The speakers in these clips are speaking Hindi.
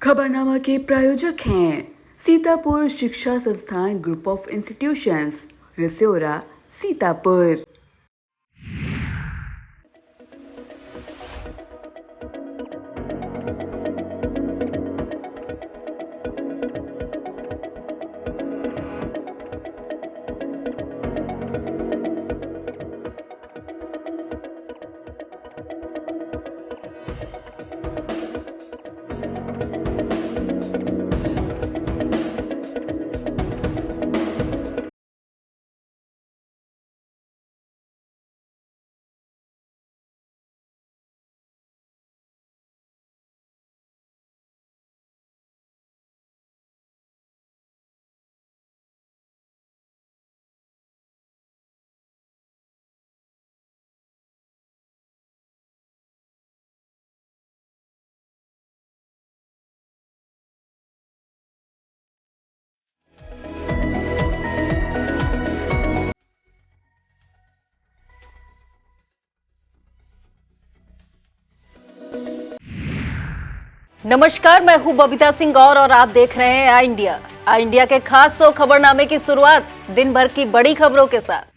खबरनामा के प्रायोजक हैं सीतापुर शिक्षा संस्थान ग्रुप ऑफ इंस्टीट्यूशंस, रिसोरा, सीतापुर। नमस्कार, मैं हूं बबीता सिंह गौर और आप देख रहे हैं आई इंडिया। आई इंडिया के खास 100 खबरनामे की शुरुआत दिन भर की बड़ी खबरों के साथ।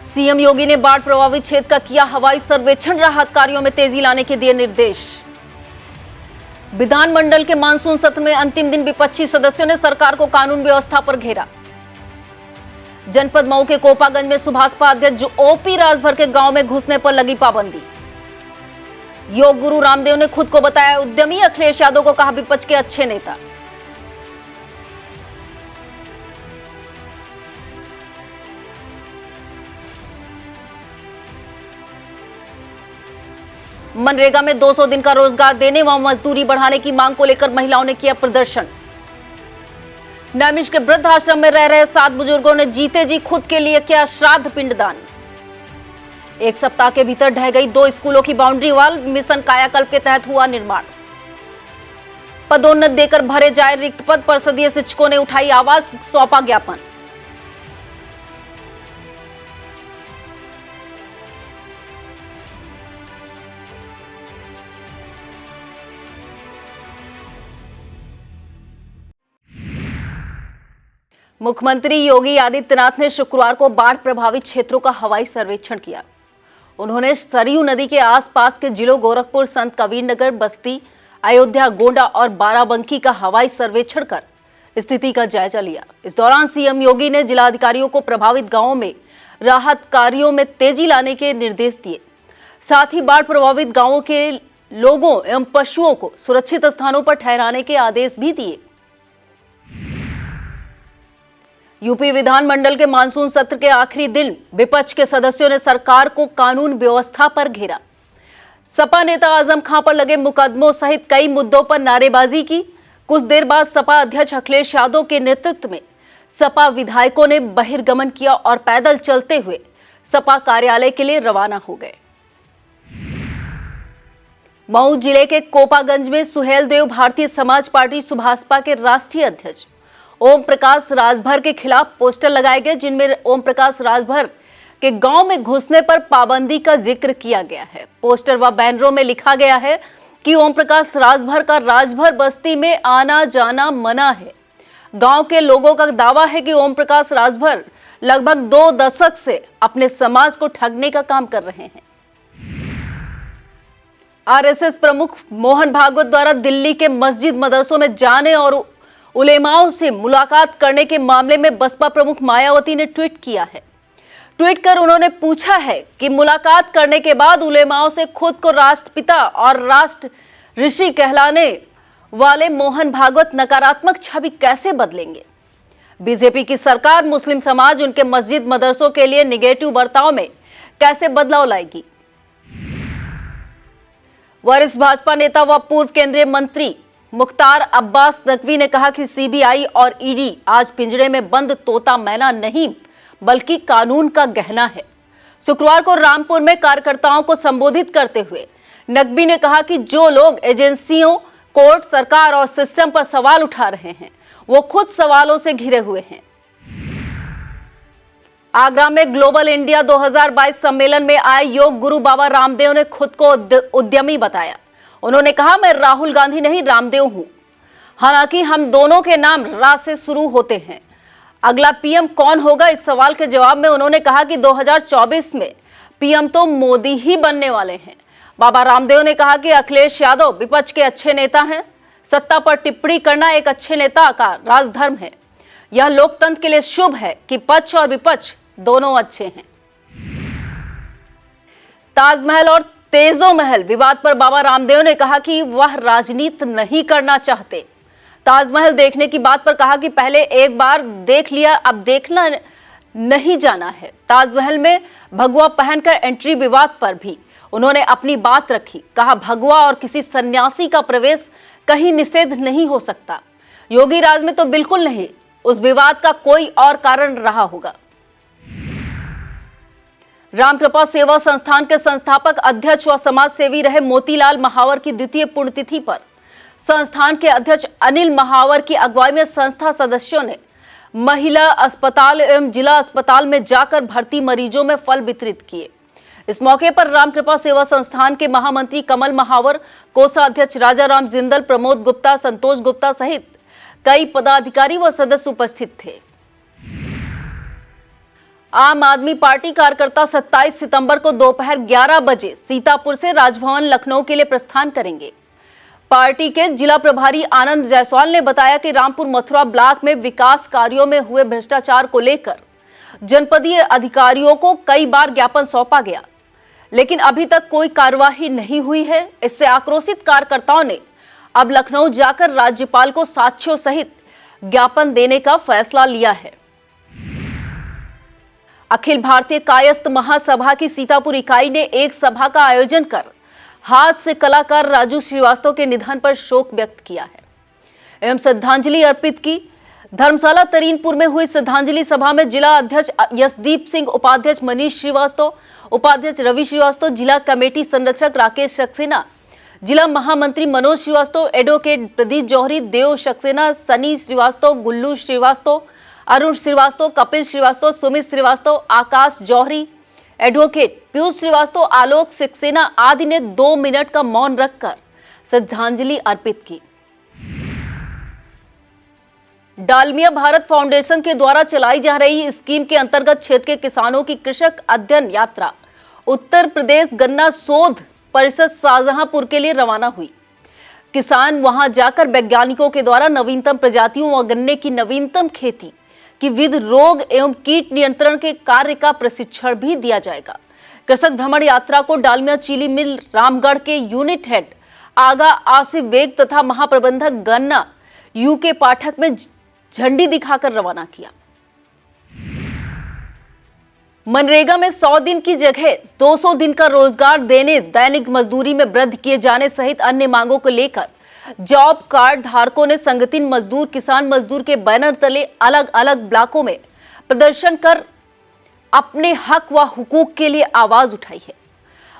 सीएम योगी ने बाढ़ प्रभावित क्षेत्र का किया हवाई सर्वेक्षण, राहत कार्यों में तेजी लाने के दिए निर्देश। विधानमंडल के मानसून सत्र में अंतिम दिन विपक्षी सदस्यों ने सरकार को कानून व्यवस्था पर घेरा। जनपद मऊ के कोपागंज में सुभाषपा अध्यक्ष ओपी राजभर के गांव में घुसने पर लगी पाबंदी। योग गुरु रामदेव ने खुद को बताया उद्यमी, अखिलेश यादव को कहा विपक्ष के अच्छे नेता। मनरेगा में 200 दिन का रोजगार देने व मजदूरी बढ़ाने की मांग को लेकर महिलाओं ने किया प्रदर्शन। नैमिष के वृद्ध आश्रम में रह रहे 7 बुजुर्गों ने जीते जी खुद के लिए किया श्राद्ध पिंडदान। एक सप्ताह के भीतर ढह गई 2 स्कूलों की बाउंड्री वॉल, मिशन कायाकल्प के तहत हुआ निर्माण। पदोन्नत देकर भरे जाए रिक्त पद, परिषदीय शिक्षकों ने उठाई आवाज, सौंपा ज्ञापन। मुख्यमंत्री योगी आदित्यनाथ ने शुक्रवार को बाढ़ प्रभावित क्षेत्रों का हवाई सर्वेक्षण किया। उन्होंने सरयू नदी के आसपास के जिलों गोरखपुर, संत कबीरनगर, बस्ती, अयोध्या, गोंडा और बाराबंकी का हवाई सर्वेक्षण कर स्थिति का जायजा लिया। इस दौरान सीएम योगी ने जिलाधिकारियों को प्रभावित गांवों में राहत कार्यों में तेजी लाने के निर्देश दिए। साथ ही बाढ़ प्रभावित गांवों के लोगों एवं पशुओं को सुरक्षित स्थानों पर ठहराने के आदेश भी दिए। यूपी विधानमंडल के मानसून सत्र के आखिरी दिन विपक्ष के सदस्यों ने सरकार को कानून व्यवस्था पर घेरा। सपा नेता आजम खां पर लगे मुकदमों सहित कई मुद्दों पर नारेबाजी की। कुछ देर बाद सपा अध्यक्ष अखिलेश यादव के नेतृत्व में सपा विधायकों ने बहिर्गमन किया और पैदल चलते हुए सपा कार्यालय के लिए रवाना हो गए। मऊ जिले के कोपागंज में सुहेल देव भारतीय समाज पार्टी सुभाषपा के राष्ट्रीय अध्यक्ष ओम प्रकाश राजभर के खिलाफ पोस्टर लगाए गए, जिनमें ओम प्रकाश राजभर के गांव में घुसने पर पाबंदी का जिक्र किया गया है। पोस्टर व बैनरों में लिखा गया है कि ओम प्रकाश राजभर का राजभर बस्ती में आना जाना मना है। गांव के लोगों का दावा है कि ओम प्रकाश राजभर लगभग 2 दशक से अपने समाज को ठगने का काम कर रहे हैं। आरएसएस प्रमुख मोहन भागवत द्वारा दिल्ली के मस्जिद मदरसों में जाने और उलेमाओं से मुलाकात करने के मामले में बसपा प्रमुख मायावती ने ट्वीट किया है। ट्वीट कर उन्होंने पूछा है कि मुलाकात करने के बाद उलेमाओं से खुद को राष्ट्रपिता और राष्ट्र ऋषि कहलाने वाले मोहन भागवत नकारात्मक छवि कैसे बदलेंगे। बीजेपी की सरकार मुस्लिम समाज, उनके मस्जिद मदरसों के लिए निगेटिव बर्ताव में कैसे बदलाव लाएगी। वरिष्ठ भाजपा नेता व पूर्व केंद्रीय मंत्री मुख्तार अब्बास नकवी ने कहा कि सीबीआई और ईडी आज पिंजरे में बंद तोता मैना नहीं बल्कि कानून का गहना है। शुक्रवार को रामपुर में कार्यकर्ताओं को संबोधित करते हुए नकवी ने कहा कि जो लोग एजेंसियों, कोर्ट, सरकार और सिस्टम पर सवाल उठा रहे हैं वो खुद सवालों से घिरे हुए हैं। आगरा में ग्लोबल इंडिया 2022 सम्मेलन में आए योग गुरु बाबा रामदेव ने खुद को उद्यमी बताया। उन्होंने कहा, मैं राहुल गांधी नहीं रामदेव हूं। हालांकि हम दोनों के नाम रा से शुरू होते हैं। अगला पीएम कौन होगा, इस सवाल के जवाब में उन्होंने कहा कि 2024 में पीएम तो मोदी ही बनने वाले हैं। बाबा रामदेव ने कहा कि अखिलेश यादव विपक्ष के अच्छे नेता हैं। सत्ता पर टिप्पणी करना एक अच्छे नेता का राजधर्म है। यह लोकतंत्र के लिए शुभ है कि पक्ष और विपक्ष दोनों अच्छे हैं। ताजमहल और तेजो महल विवाद पर बाबा रामदेव ने कहा कि वह राजनीति नहीं करना चाहते। ताजमहल देखने की बात पर कहा कि पहले एक बार देख लिया, अब देखना नहीं जाना है। ताजमहल में भगवा पहनकर एंट्री विवाद पर भी उन्होंने अपनी बात रखी। कहा, भगवा और किसी सन्यासी का प्रवेश कहीं निषेध नहीं हो सकता। योगी राज में तो बिल्कुल नहीं। उस विवाद का कोई और कारण रहा होगा। रामकृपा सेवा संस्थान के संस्थापक, अध्यक्ष व समाज सेवी रहे मोतीलाल महावर की द्वितीय पुण्यतिथि पर संस्थान के अध्यक्ष अनिल महावर की अगुवाई में संस्था सदस्यों ने महिला अस्पताल एवं जिला अस्पताल में जाकर भर्ती मरीजों में फल वितरित किए। इस मौके पर रामकृपा सेवा संस्थान के महामंत्री कमल महावर, कोषाध्यक्ष राजाराम जिंदल, प्रमोद गुप्ता, संतोष गुप्ता सहित कई पदाधिकारी व सदस्य उपस्थित थे। आम आदमी पार्टी कार्यकर्ता 27 सितंबर को दोपहर 11 बजे सीतापुर से राजभवन लखनऊ के लिए प्रस्थान करेंगे। पार्टी के जिला प्रभारी आनंद जायसवाल ने बताया कि रामपुर मथुरा ब्लॉक में विकास कार्यों में हुए भ्रष्टाचार को लेकर जनपदीय अधिकारियों को कई बार ज्ञापन सौंपा गया, लेकिन अभी तक कोई कार्यवाही नहीं हुई है। इससे आक्रोशित कार्यकर्ताओं ने अब लखनऊ जाकर राज्यपाल को साक्ष्यों सहित ज्ञापन देने का फैसला लिया है। अखिल भारतीय कायस्थ महासभा की सीतापुर इकाई ने एक सभा का आयोजन कर हाथ से कलाकार राजू श्रीवास्तव के निधन पर शोक व्यक्त किया है एवं श्रद्धांजलि अर्पित की। धर्मशाला तरीनपुर में हुई श्रद्धांजलि सभा में जिला अध्यक्ष यशदीप सिंह, उपाध्यक्ष मनीष श्रीवास्तव, उपाध्यक्ष रवि श्रीवास्तव, जिला कमेटी संरक्षक राकेश सक्सेना, जिला महामंत्री मनोज श्रीवास्तव, एडवोकेट प्रदीप जौहरी, देव सक्सेना, सनी श्रीवास्तव, गुल्लू श्रीवास्तव, अरुण श्रीवास्तव, कपिल श्रीवास्तव, सुमित श्रीवास्तव, आकाश जौहरी, एडवोकेट पीयूष श्रीवास्तव, आलोक सक्सेना आदि ने 2 मिनट का मौन रखकर श्रद्धांजलि अर्पित की। डालमिया भारत फाउंडेशन के द्वारा चलाई जा रही स्कीम के अंतर्गत क्षेत्र के किसानों की कृषक अध्ययन यात्रा उत्तर प्रदेश गन्ना शोध परिषद शाहजहांपुर के लिए रवाना हुई। किसान वहां जाकर वैज्ञानिकों के द्वारा नवीनतम प्रजातियों व गन्ने की नवीनतम खेती की विधि, रोग एवं कीट नियंत्रण के कार्य का प्रशिक्षण भी दिया जाएगा। कृषक भ्रमण यात्रा को डालमिया चीनी मिल रामगढ़ के यूनिट हेड आगा आसिफ बेग तथा महाप्रबंधक गन्ना यूके पाठक में झंडी दिखाकर रवाना किया। मनरेगा में 100 दिन की जगह 200 दिन का रोजगार देने, दैनिक मजदूरी में वृद्धि किए जाने सहित अन्य मांगों को लेकर जॉब कार्ड धारकों ने संगठित मजदूर, किसान मजदूर के बैनर तले अलग अलग ब्लॉकों में प्रदर्शन कर अपने हक व हुकूक के लिए आवाज उठाई है।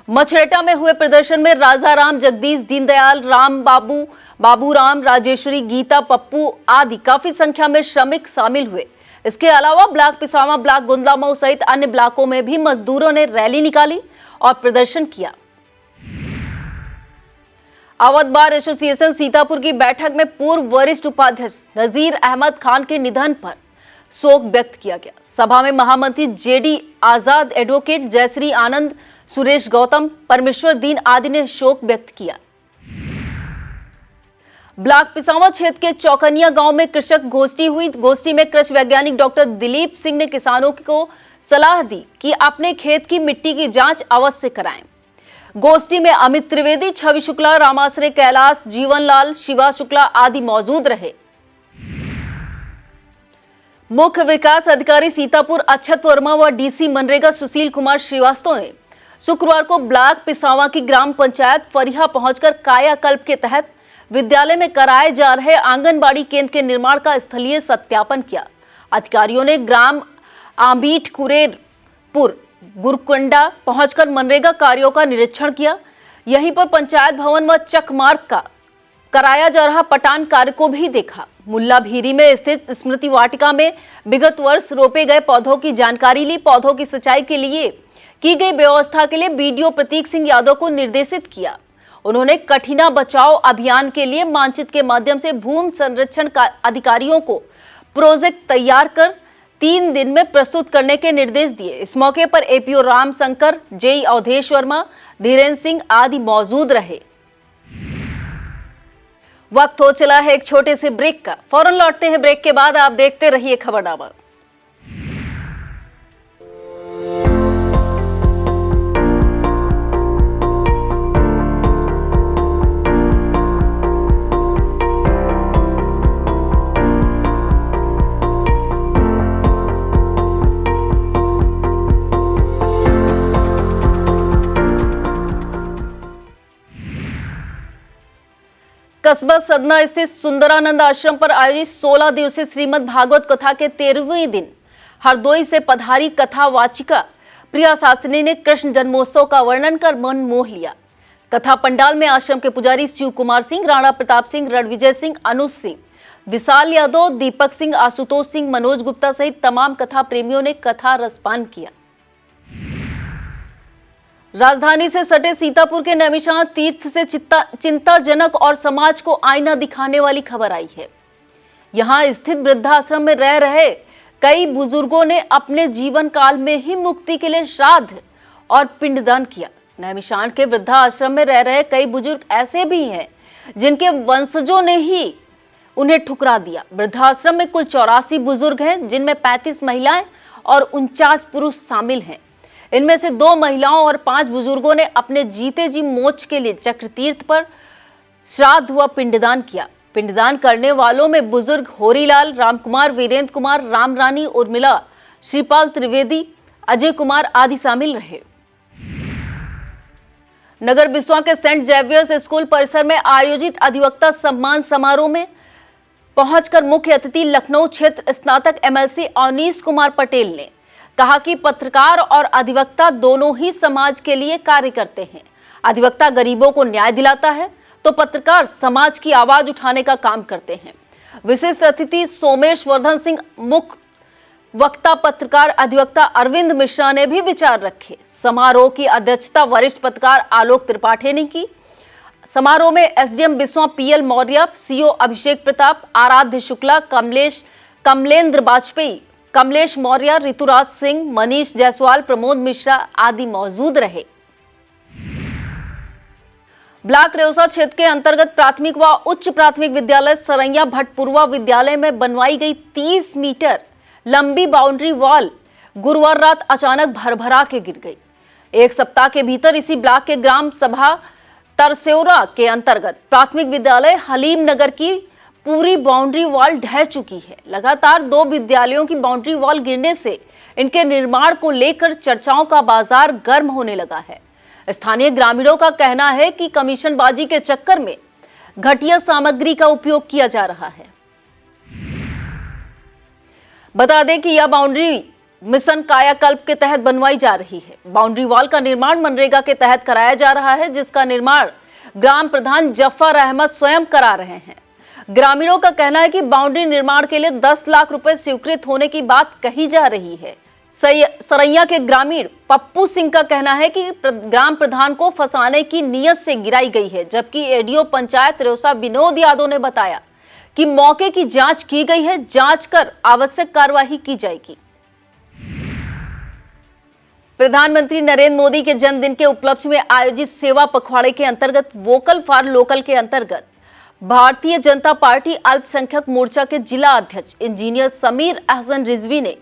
मछरेटा में हुए प्रदर्शन में राजाराम, जगदीश, दीनदयाल, राम बाबू, बाबूराम, राजेश्वरी, गीता, पप्पू आदि काफी संख्या में श्रमिक शामिल हुए। इसके अलावा ब्लॉक पिसावा, ब्लॉक गुंदलामऊ सहित अन्य ब्लॉकों में भी मजदूरों ने रैली निकाली और प्रदर्शन किया। अवध बार एसोसिएशन सीतापुर की बैठक में पूर्व वरिष्ठ उपाध्यक्ष नजीर अहमद खान के निधन पर शोक व्यक्त किया गया। सभा में महामंत्री जेडी आजाद, एडवोकेट जयश्री आनंद, सुरेश गौतम, परमेश्वर दीन आदि ने शोक व्यक्त किया। ब्लॉक पिसावा क्षेत्र के चौकनिया गांव में कृषक गोष्ठी हुई। गोष्ठी में कृषि वैज्ञानिक डॉक्टर दिलीप सिंह ने किसानों को सलाह दी कि अपने खेत की मिट्टी की जांच अवश्य कराएं। गोष्ठी में अमित त्रिवेदी, छवि शुक्ला, रामाश्रय, कैलाश, जीवनलाल, शिवा शुक्ला आदि मौजूद रहे। मुख्य विकास अधिकारी सीतापुर अक्षत वर्मा व डीसी मनरेगा सुशील कुमार श्रीवास्तव ने शुक्रवार को ब्लॉक पिसावा की ग्राम पंचायत फरिया पहुंचकर कायाकल्प के तहत विद्यालय में कराए जा रहे आंगनबाड़ी केंद्र के निर्माण का स्थलीय सत्यापन किया। अधिकारियों ने ग्राम आंबीठ कुरेरपुर गुरकुंडा पहुंचकर मनरेगा कार्यों का निरीक्षण किया। यहीं पर पंचायत भवन व चक मार्ग का कराया जा रहा पटान कार्य को भी देखा। मुल्ला भीरी में स्थित स्मृति वाटिका में विगत वर्ष रोपे गए पौधों की जानकारी ली। पौधों की सिंचाई के लिए की गई व्यवस्था के लिए बीडीओ प्रतीक सिंह यादव को निर्देशित किया। उन्होंने कठिना बचाओ अभियान के लिए मानचित्र के माध्यम से भूमि संरक्षण का अधिकारियों को प्रोजेक्ट तैयार कर 3 दिन में प्रस्तुत करने के निर्देश दिए। इस मौके पर एपीओ राम शंकर, जेई अवधेश वर्मा, धीरेन्द्र सिंह आदि मौजूद रहे। वक्त हो चला है एक छोटे से ब्रेक का। फौरन लौटते हैं ब्रेक के बाद। आप देखते रहिए खबरनामा। कस्बा सदना स्थित सुंदरानंद आश्रम पर आयोजित 16 दिवसीय श्रीमद् भागवत कथा के 13वें दिन हरदोई से पधारी कथा वाचिका प्रिया शास्त्री ने कृष्ण जन्मोत्सव का वर्णन कर मन मोह लिया। कथा पंडाल में आश्रम के पुजारी शिव कुमार सिंह, राणा प्रताप सिंह, रणविजय सिंह, अनुज सिंह, विशाल यादव, दीपक सिंह, आशुतोष सिंह, मनोज गुप्ता सहित तमाम कथा प्रेमियों ने कथा रसपान किया। राजधानी से सटे सीतापुर के नैमिषारण्य तीर्थ से चिंताजनक और समाज को आईना दिखाने वाली खबर आई है। यहां स्थित वृद्धाश्रम में रह रहे कई बुजुर्गों ने अपने जीवन काल में ही मुक्ति के लिए श्राद्ध और पिंडदान किया। नैमिषारण्य के वृद्धाश्रम में रह रहे कई बुजुर्ग ऐसे भी हैं जिनके वंशजों ने ही उन्हें ठुकरा दिया। वृद्धाश्रम में कुल 84 बुजुर्ग हैं, जिनमें 35 महिलाएं और 49 पुरुष शामिल हैं। इनमें से 2 महिलाओं और 5 बुजुर्गों ने अपने जीते जी मोक्ष के लिए चक्र तीर्थ पर श्राद्ध व पिंडदान किया। पिंडदान करने वालों में बुजुर्ग होरीलाल, रामकुमार, वीरेंद्र कुमार, राम रानी, उर्मिला, श्रीपाल त्रिवेदी, अजय कुमार आदि शामिल रहे। नगर बिस्वा के सेंट जेवियर्स स्कूल परिसर में आयोजित अधिवक्ता सम्मान समारोह में पहुंचकर मुख्य अतिथि लखनऊ क्षेत्र स्नातक एमएलसी अवनीश कुमार पटेल ने कहा कि पत्रकार और अधिवक्ता दोनों ही समाज के लिए कार्य करते हैं। अधिवक्ता गरीबों को न्याय दिलाता है तो पत्रकार समाज की आवाज उठाने का काम करते हैं। विशिष्ट अतिथि सोमेश वर्धन सिंह, मुख्य वक्ता पत्रकार अधिवक्ता अरविंद मिश्रा ने भी विचार रखे। समारोह की अध्यक्षता वरिष्ठ पत्रकार आलोक त्रिपाठी ने की। समारोह में SDM Biswa PL Maurya, CO Abhishek Pratap, Aradhya Shukla, Kamlendra Vajpayee, Kamlesh Maurya, Rituraj Singh, Manish Jaiswal, Pramod Mishra आदि मौजूद रहे। ब्लॉक रेउसा क्षेत्र के अंतर्गत प्राथमिक व उच्च प्राथमिक विद्यालय सरैया भटपुरवा विद्यालय में बनवाई गई 30 मीटर लंबी बाउंड्री वॉल गुरुवार रात अचानक भरभरा के गिर गई। एक सप्ताह के भीतर इसी ब्लॉक के ग्राम सभा तरसेौरा के अंतर्गत प्राथमिक विद्यालय हलीम नगर की पूरी बाउंड्री वॉल ढह चुकी है। लगातार 2 विद्यालयों की बाउंड्री वॉल गिरने से इनके निर्माण को लेकर चर्चाओं का बाजार गर्म होने लगा है। स्थानीय ग्रामीणों का कहना है कि कमीशनबाजी के चक्कर में घटिया सामग्री का उपयोग किया जा रहा है। बता दें कि यह बाउंड्री मिशन कायाकल्प के तहत बनवाई जा रही है। बाउंड्री वॉल का निर्माण मनरेगा के तहत कराया जा रहा है, जिसका निर्माण ग्राम प्रधान जफर अहमद स्वयं करा रहे हैं। ग्रामीणों का कहना है कि बाउंड्री निर्माण के लिए 10 लाख रुपए स्वीकृत होने की बात कही जा रही है। सरैया के ग्रामीण पप्पू सिंह का कहना है कि ग्राम प्रधान को फंसाने की नीयत से गिराई गई है, जबकि एडीओ पंचायत रेउसा विनोद यादव ने बताया कि मौके की जांच की गई है, जांच कर आवश्यक कार्रवाई की जाएगी। प्रधानमंत्री नरेंद्र मोदी के जन्मदिन के उपलक्ष्य में आयोजित सेवा पखवाड़े के अंतर्गत वोकल फॉर लोकल के अंतर्गत भारतीय जनता पार्टी अल्पसंख्यक मोर्चा के जिला अध्यक्ष इंजीनियर समीर अहसन रिजवी ने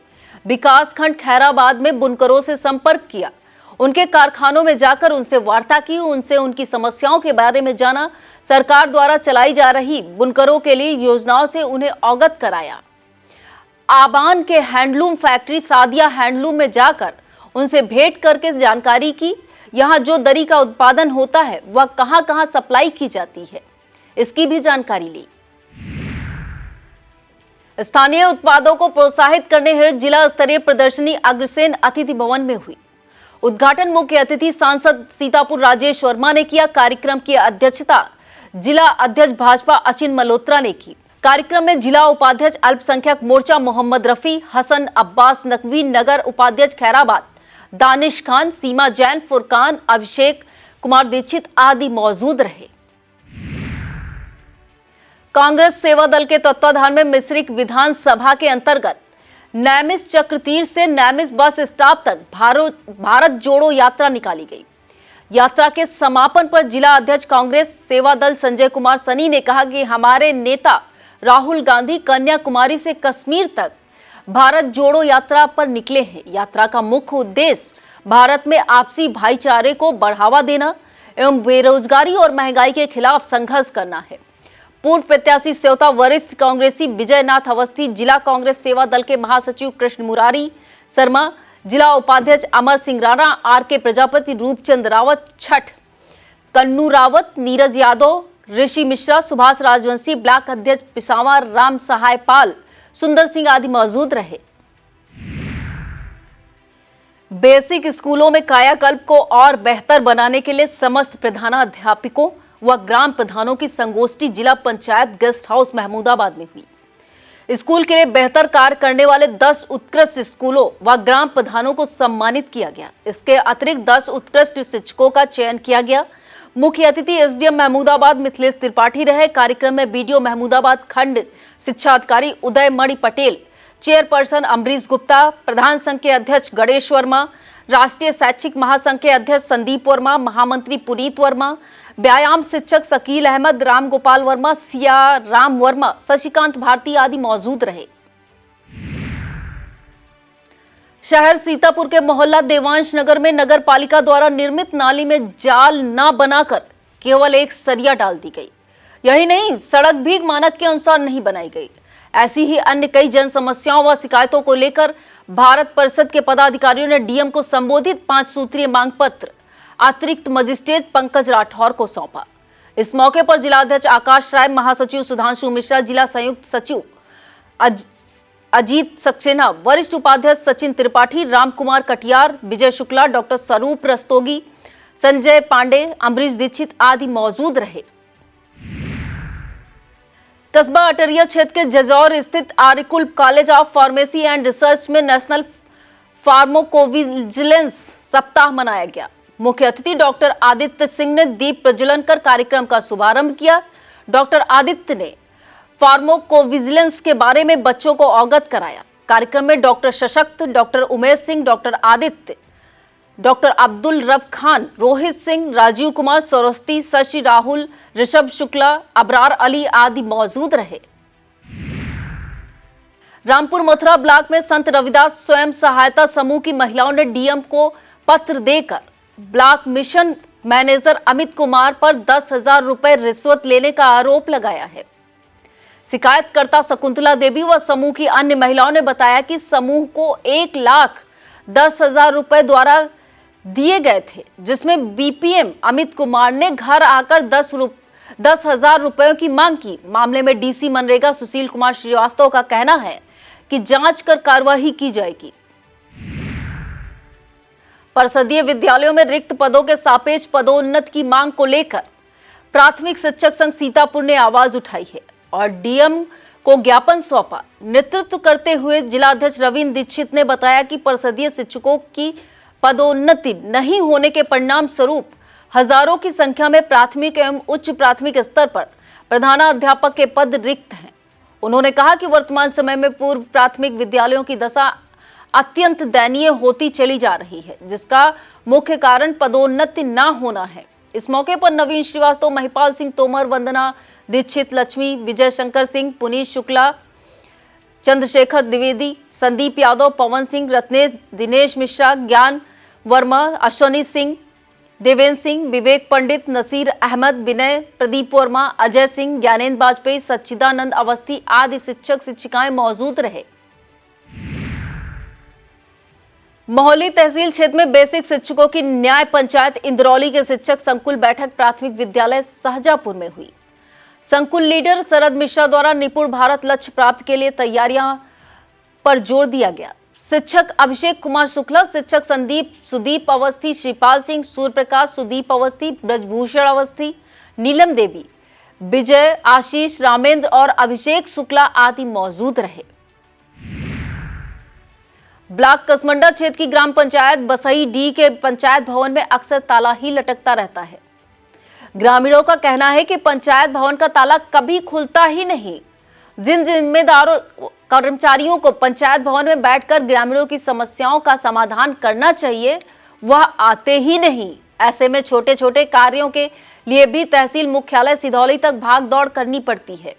विकासखंड खैराबाद में बुनकरों से संपर्क किया। उनके कारखानों में जाकर उनसे वार्ता की, उनसे उनकी समस्याओं के बारे में जाना, सरकार द्वारा चलाई जा रही बुनकरों के लिए योजनाओं से उन्हें अवगत कराया। आबान के हैंडलूम फैक्ट्री सादिया हैंडलूम में जाकर उनसे भेंट करके जानकारी की। यहाँ जो दरी का उत्पादन होता है वह कहां कहां सप्लाई की जाती है, इसकी भी जानकारी ली। स्थानीय उत्पादों को प्रोत्साहित करने हेतु जिला स्तरीय प्रदर्शनी अग्रसेन अतिथि भवन में हुई। उद्घाटन मुख्य अतिथि सांसद सीतापुर राजेश वर्मा ने किया। कार्यक्रम की अध्यक्षता जिला अध्यक्ष भाजपा अचिन मल्होत्रा ने की। कार्यक्रम में जिला उपाध्यक्ष अल्पसंख्यक मोर्चा मोहम्मद रफी, हसन अब्बास नकवी, नगर उपाध्यक्ष खैराबाद दानिश खान, सीमा जैन, फुरकान, अभिषेक कुमार दीक्षित आदि मौजूद रहे। कांग्रेस सेवा दल के तत्वाधान में मिश्रिक विधानसभा के अंतर्गत नैमिष चक्रतीर्थ से नैमिष बस स्टॉप तक भारत जोड़ो यात्रा निकाली गई। यात्रा के समापन पर जिला अध्यक्ष कांग्रेस सेवा दल संजय कुमार सनी ने कहा कि हमारे नेता राहुल गांधी कन्याकुमारी से कश्मीर तक भारत जोड़ो यात्रा पर निकले हैं। यात्रा का मुख्य उद्देश्य भारत में आपसी भाईचारे को बढ़ावा देना एवं बेरोजगारी और महंगाई के खिलाफ संघर्ष करना है। पूर्व प्रत्याशी सेवता वरिष्ठ कांग्रेसी विजयनाथ अवस्थी, जिला कांग्रेस सेवा दल के महासचिव कृष्ण मुरारी शर्मा, जिला उपाध्यक्ष अमर सिंह राणा, आर के प्रजापति, रूपचंद रावत, छठ कन्नू रावत, नीरज यादव, ऋषि मिश्रा, सुभाष राजवंशी, ब्लॉक अध्यक्ष पिसावा राम सहाय पाल, सुंदर सिंह आदि मौजूद रहे। बेसिक स्कूलों में कायाकल्प को और बेहतर बनाने के लिए समस्त प्रधानाध्यापकों व ग्राम प्रधानों की संगोष्ठी जिला पंचायत गेस्ट हाउस महमूदाबाद में हुई। स्कूल के लिए बेहतर कार्य करने वाले 10 उत्कृष्ट स्कूलों व ग्राम प्रधानों को सम्मानित किया गया। इसके अतिरिक्त 10 उत्कृष्ट शिक्षकों का चयन किया गया। मुख्य अतिथि एसडीएम महमूदाबाद मिथिलेश त्रिपाठी रहे। कार्यक्रम में बीडीओ महमूदाबाद खंड शिक्षा अधिकारी उदय मणि पटेल, चेयरपर्सन अमरीश गुप्ता, प्रधान संघ के अध्यक्ष गणेश वर्मा, राष्ट्रीय शैक्षिक महासंघ के अध्यक्ष संदीप वर्मा, महामंत्री पुनीत वर्मा, व्यायाम शिक्षक शकील अहमद, राम गोपाल वर्मा, सिया राम वर्मा, शशिकांत भारती आदि मौजूद रहे। शहर सीतापुर के मोहल्ला देवांश नगर में नगर पालिका द्वारा निर्मित नाली में जाल न बनाकर केवल एक सरिया डाल दी गई। यही नहीं, सड़क भी मानक के अनुसार नहीं बनाई गई। ऐसी ही अन्य कई जन समस्याओं व शिकायतों को लेकर भारत परिषद के पदाधिकारियों ने डीएम को संबोधित 5 सूत्रीय मांग पत्र अतिरिक्त मजिस्ट्रेट पंकज राठौर को सौंपा। इस मौके पर जिलाध्यक्ष आकाश राय, महासचिव सुधांशु मिश्रा, जिला संयुक्त सचिव अजीत सक्सेना, वरिष्ठ उपाध्यक्ष सचिन त्रिपाठी, राम कुमार कटियार, विजय शुक्ला, डॉक्टर स्वरूप रस्तोगी, संजय पांडे, अमरीश दीक्षित आदि मौजूद रहे। कस्बा अटरिया क्षेत्र के जजौर स्थित Aryakul college of pharmacy and research में नेशनल फार्माकोविजिलेंस सप्ताह मनाया गया। मुख्य अतिथि डॉक्टर आदित्य सिंह ने दीप प्रज्वलन कर कार्यक्रम का शुभारंभ किया। डॉक्टर आदित्य ने फार्माकोविजिलेंस के बारे में बच्चों को अवगत कराया। कार्यक्रम में डॉक्टर सशक्त, doctor Umesh Singh, doctor Aditya, doctor Abdul रब खान, रोहित सिंह, राजीव कुमार, सरस्वती, शशि, राहुल, ऋषभ शुक्ला, अबरार अली आदि मौजूद रहे। रामपुर मथुरा ब्लॉक में संत रविदास स्वयं सहायता समूह की महिलाओं ने डीएम को पत्र देकर block mission manager Amit Kumar पर 10,000 रुपए रिश्वत लेने का आरोप लगाया है। शिकायतकर्ता शकुंतला देवी व समूह की अन्य महिलाओं ने बताया कि समूह को 1,10,000 रुपए द्वारा दिए गए थे, जिसमें बीपीएम अमित कुमार ने घर आकर 10,000 रुपयों की मांग की। मामले में डीसी मनरेगा सुशील कुमार श्रीवास्तव का कहना है कि जांच कर कार्रवाई की जाएगी। परिषदीय विद्यालयों में रिक्त पदों के सापेक्ष पदोन्नत की मांग को लेकर प्राथमिक शिक्षक संघ सीतापुर ने आवाज उठाई है और डीएम को ज्ञापन सौंपा। नेतृत्व करते हुए जिलाध्यक्ष रविंद्र दीक्षित ने बताया कि परिषदीय शिक्षकों की पदोन्नति नहीं होने के परिणाम स्वरूप हजारों की संख्या में प्राथमिक एवं उच्च प्राथमिक स्तर पर प्रधानाध्यापक के पद रिक्त हैं। उन्होंने कहा कि वर्तमान समय में पूर्व प्राथमिक विद्यालयों की दशा अत्यंत दयनीय होती चली जा रही है, जिसका मुख्य कारण पदोन्नति न होना है। इस मौके पर नवीन श्रीवास्तव, महिपाल सिंह तोमर, वंदना दीक्षित लक्ष्मी, विजय शंकर सिंह, पुनीत शुक्ला, चंद्रशेखर द्विवेदी, संदीप यादव, पवन सिंह, रत्नेश, दिनेश मिश्रा, ज्ञान वर्मा, अश्वनी सिंह, देवेंद्र सिंह, विवेक पंडित, नसीर अहमद, विनय, प्रदीप वर्मा, अजय सिंह, ज्ञानेंद्र वाजपेयी, सच्चिदानंद अवस्थी आदि शिक्षक शिक्षिकाएं मौजूद रहे। मोहाली तहसील क्षेत्र में बेसिक शिक्षकों की न्याय पंचायत इंद्रौली के शिक्षक संकुल बैठक प्राथमिक विद्यालय शाहजहांपुर में हुई। संकुल लीडर शरद मिश्रा द्वारा निपुण भारत लक्ष्य प्राप्त के लिए तैयारियां पर जोर दिया गया। शिक्षक अभिषेक कुमार शुक्ला, शिक्षक संदीप, सुदीप अवस्थी, श्रीपाल सिंह, सूर्य प्रकाश, सुदीप अवस्थी, ब्रजभूषण अवस्थी, नीलम देवी, विजय, आशीष, रामेंद्र और अभिषेक शुक्ला आदि मौजूद रहे। ब्लॉक कसमंडा क्षेत्र की ग्राम पंचायत बसई डी के पंचायत भवन में अक्सर ताला ही लटकता रहता है। ग्रामीणों का कहना है कि पंचायत भवन का ताला कभी खुलता ही नहीं। जिन जिम्मेदारों कर्मचारियों को पंचायत भवन में बैठकर ग्रामीणों की समस्याओं का समाधान करना चाहिए, वह आते ही नहीं। ऐसे में छोटे छोटे कार्यों के लिए भी तहसील मुख्यालय सिधौली तक भाग दौड़ करनी पड़ती है।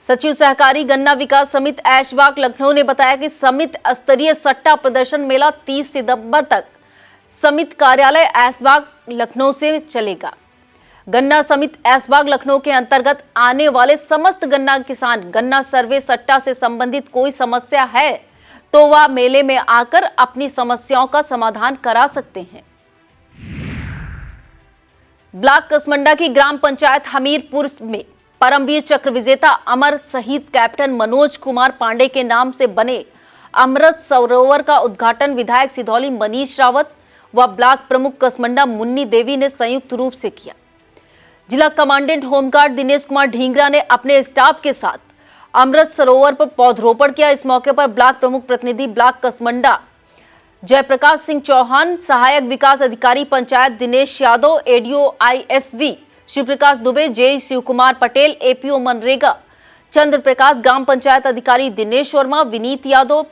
सचिव सहकारी गन्ना विकास समिति ऐशबाग लखनऊ ने बताया कि समिति स्तरीय सट्टा प्रदर्शन मेला 30 सितंबर तक समिति कार्यालय ऐशबाग लखनऊ से चलेगा। गन्ना समिति ऐशबाग लखनऊ के अंतर्गत आने वाले समस्त गन्ना किसान गन्ना सर्वे सट्टा से संबंधित कोई समस्या है तो वह मेले में आकर अपनी समस्याओं का समाधान करा सकते हैं। ब्लॉक कसमंडा की ग्राम पंचायत हमीरपुर में परमवीर चक्र विजेता अमर शहीद कैप्टन मनोज कुमार पांडे के नाम से बने अमृत सरोवर का उद्घाटन विधायक सिधौली मनीष रावत व ब्लॉक प्रमुख कसमंडा मुन्नी देवी ने संयुक्त रूप से किया। जिला कमांडेंट होमगार्ड दिनेश कुमार ढींगरा ने अपने स्टाफ के साथ अमृत सरोवर पर पौधरोपण किया। इस मौके पर ब्लॉक प्रमुख प्रतिनिधि ब्लॉक कसमंडा जयप्रकाश सिंह चौहान, सहायक विकास अधिकारी पंचायत दिनेश यादव, एडीओ ISV शिवप्रकाश दुबे, जे शिव कुमार पटेल, APO मनरेगा चंद्र प्रकाश, ग्राम पंचायत अधिकारी दिनेश वर्मा, विनीत यादव,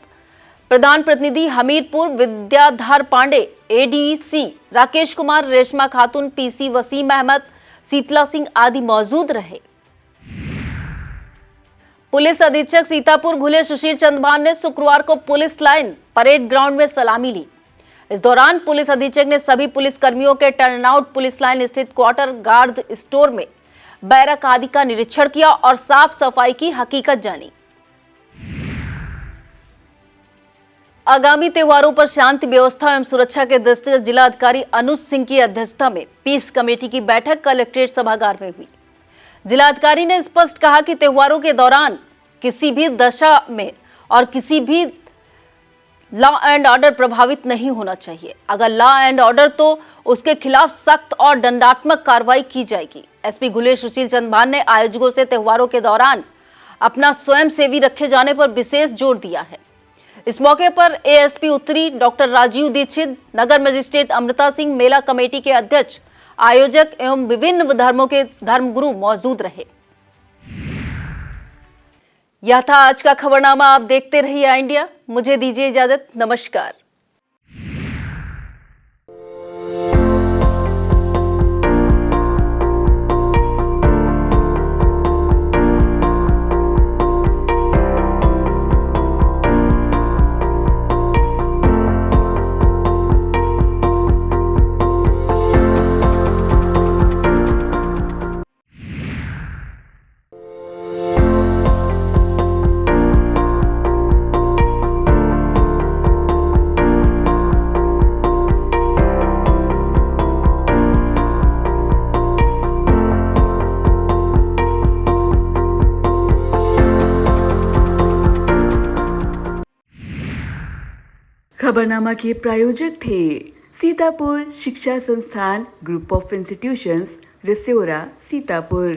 प्रधान प्रतिनिधि हमीरपुर विद्याधर पांडे, ADC राकेश कुमार, रेशमा खातून, PC वसीम अहमद, शीतला सिंह आदि मौजूद रहे। पुलिस अधीक्षक सीतापुर घुले सुशील चंद्रभान ने शुक्रवार को पुलिस लाइन परेड ग्राउंड में सलामी ली। इस दौरान पुलिस अधीक्षक ने सभी पुलिस कर्मियों के टर्नआउट पुलिस लाइन स्थित क्वार्टर गार्ड स्टोर में बैरक आदि का निरीक्षण किया और साफ सफाई की हकीकत जानी। आगामी त्योहारों पर शांति व्यवस्था एवं सुरक्षा के दृष्टिगत जिला अधिकारी अनुज सिंह की अध्यक्षता में पीस कमेटी की बैठक कलेक्ट्रेट सभागार में हुई। जिलाधिकारी ने स्पष्ट कहा कि त्योहारों के दौरान किसी भी दशा में और किसी भी लॉ एंड ऑर्डर प्रभावित नहीं होना चाहिए। अगर लॉ एंड ऑर्डर तो उसके खिलाफ सख्त और दंडात्मक कार्रवाई की जाएगी। SP घुले सुशील चंद्रभान ने आयोजकों से त्योहारों के दौरान अपना स्वयं सेवी रखे जाने पर विशेष जोर दिया है। इस मौके पर ASP उत्तरी डॉक्टर राजीव दीक्षित, नगर मजिस्ट्रेट अमृता सिंह, मेला कमेटी के अध्यक्ष, आयोजक एवं विभिन्न धर्मों के धर्मगुरु मौजूद रहे। यह था आज का खबरनामा। आप देखते रहिए इंडिया। मुझे दीजिए इजाजत। नमस्कार। खबरनामा के प्रायोजक थे सीतापुर शिक्षा संस्थान ग्रुप ऑफ इंस्टीट्यूशंस, रिस्योरा, सीतापुर।